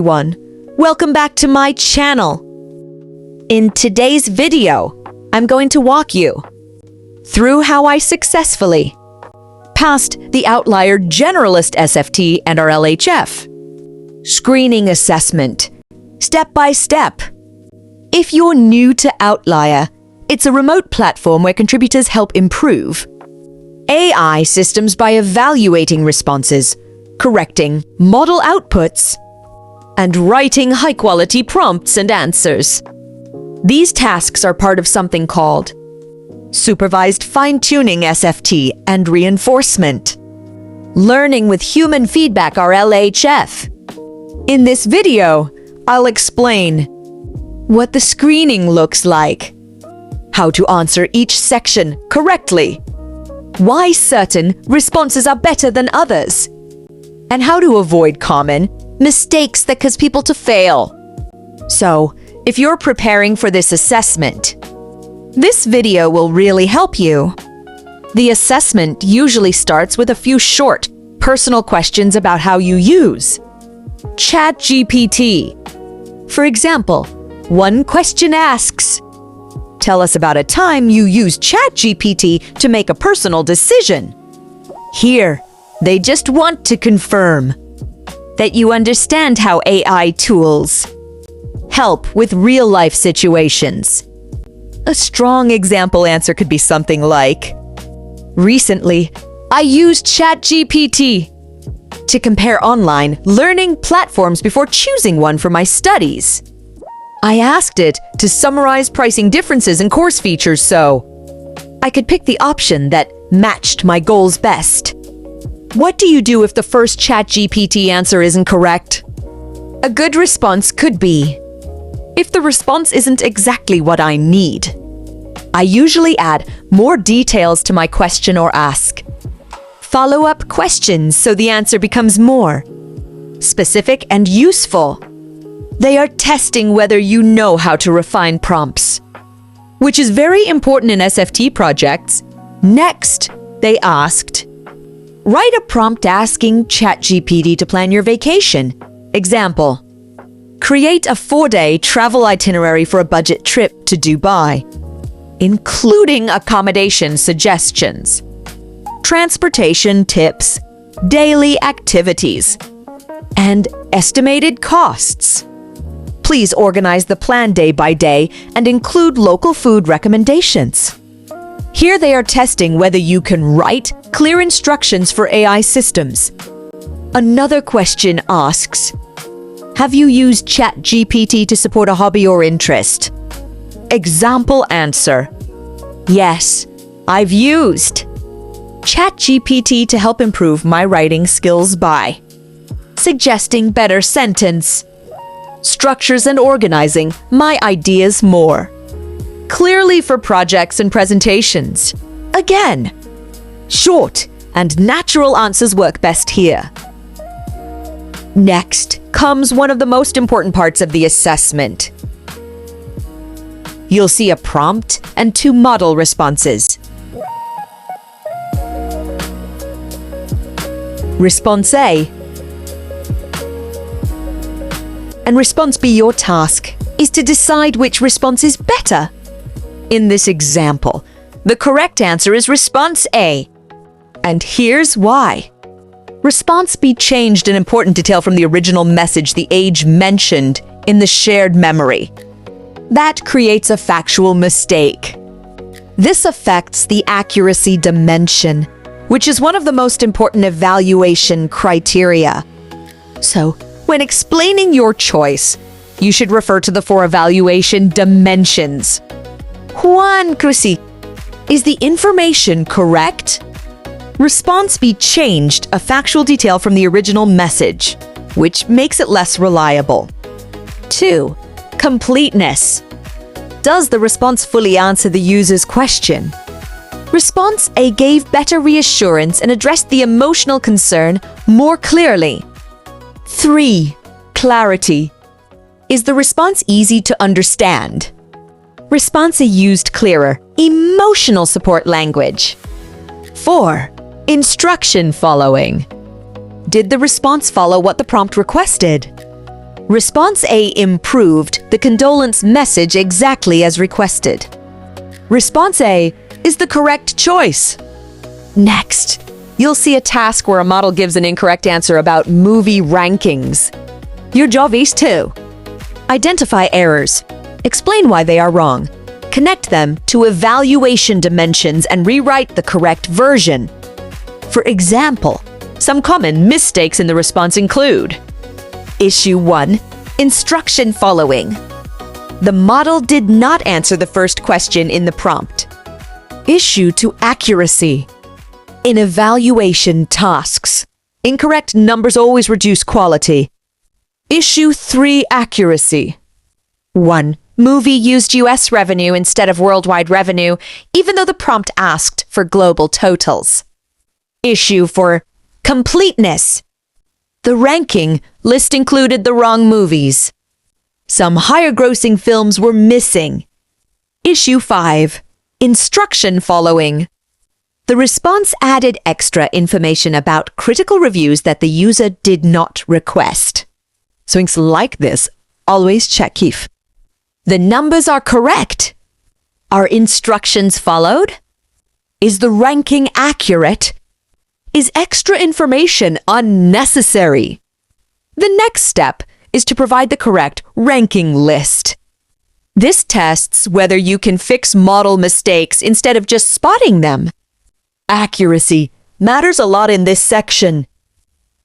everyone, welcome back to my channel. In today's video, I'm going to walk you through how I successfully passed the Outlier Generalist SFT and RLHF screening assessment, step by step. If you're new to Outlier, it's a remote platform where contributors help improve AI systems by evaluating responses, correcting model outputs, and writing high-quality prompts and answers. These tasks are part of something called Supervised Fine-Tuning SFT and Reinforcement, Learning with Human Feedback RLHF. In this video, I'll explain what the screening looks like, how to answer each section correctly, why certain responses are better than others, and how to avoid common mistakes that cause people to fail. So, if you're preparing for this assessment, this video will really help you. The assessment usually starts with a few short, personal questions about how you use ChatGPT. For example, one question asks, "Tell us about a time you used ChatGPT to make a personal decision." Here, they just want to confirm that you understand how AI tools help with real-life situations. A strong example answer could be something like, "Recently, I used ChatGPT to compare online learning platforms before choosing one for my studies. I asked it to summarize pricing differences and course features so I could pick the option that matched my goals best." What do you do if the first ChatGPT answer isn't correct? A good response could be, "If the response isn't exactly what I need, I usually add more details to my question or ask follow-up questions so the answer becomes more specific and useful." They are testing whether you know how to refine prompts, which is very important in SFT projects. Next, they asked, "Write a prompt asking ChatGPT to plan your vacation." Example, "Create a 4-day travel itinerary for a budget trip to Dubai, including accommodation suggestions, transportation tips, daily activities, and estimated costs. Please organize the plan day by day and include local food recommendations." Here they are testing whether you can write clear instructions for AI systems. Another question asks, "Have you used ChatGPT to support a hobby or interest?" Example answer, "Yes, I've used ChatGPT to help improve my writing skills by suggesting better sentence structures and organizing my ideas more clearly for projects and presentations." Again, short and natural answers work best here. Next comes one of the most important parts of the assessment. You'll see a prompt and 2 model responses. Response A and Response B. Your task is to decide which response is better. In this example, the correct answer is Response A, and here's why. Response B changed an important detail from the original message, the age mentioned in the shared memory. That creates a factual mistake. This affects the accuracy dimension, which is one of the most important evaluation criteria. So, when explaining your choice, you should refer to the 4 evaluation dimensions. Juan Cruci, is the information correct? Response B changed a factual detail from the original message, which makes it less reliable. 2. Completeness. Does the response fully answer the user's question? Response A gave better reassurance and addressed the emotional concern more clearly. 3. Clarity. Is the response easy to understand? Response A used clearer, emotional support language. 4. Instruction following. Did the response follow what the prompt requested? Response A improved the condolence message exactly as requested. Response A is the correct choice. Next, you'll see a task where a model gives an incorrect answer about movie rankings. Your job is to identify errors, explain why they are wrong, connect them to evaluation dimensions, and rewrite the correct version. For example, some common mistakes in the response include: Issue 1, instruction following. The model did not answer the first question in the prompt. Issue 2, accuracy. In evaluation tasks, incorrect numbers always reduce quality. Issue 3, accuracy. 1. Movie used US revenue instead of worldwide revenue, even though the prompt asked for global totals. Issue 4, completeness. The ranking list included the wrong movies. Some higher-grossing films were missing. Issue 5, instruction following. The response added extra information about critical reviews that the user did not request. So things like this, always check if the numbers are correct. Are instructions followed? Is the ranking accurate? Is extra information unnecessary? The next step is to provide the correct ranking list. This tests whether you can fix model mistakes instead of just spotting them. Accuracy matters a lot in this section.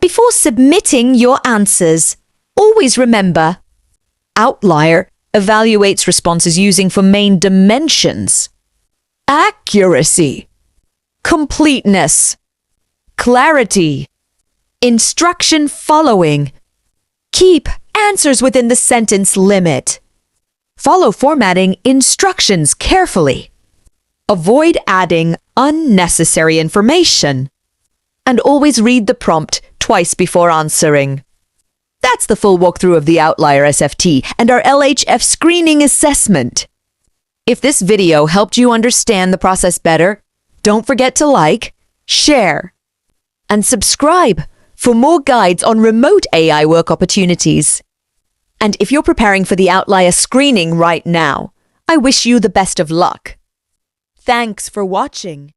Before submitting your answers, always remember, Outlier evaluates responses using 4 main dimensions: accuracy, completeness, clarity, instruction following. Keep answers within the sentence limit. Follow formatting instructions carefully. Avoid adding unnecessary information. And always read the prompt twice before answering. That's the full walkthrough of the Outlier SFT and our LHF screening assessment. If this video helped you understand the process better, don't forget to like, share, and subscribe for more guides on remote AI work opportunities. And if you're preparing for the Outlier screening right now, I wish you the best of luck. Thanks for watching.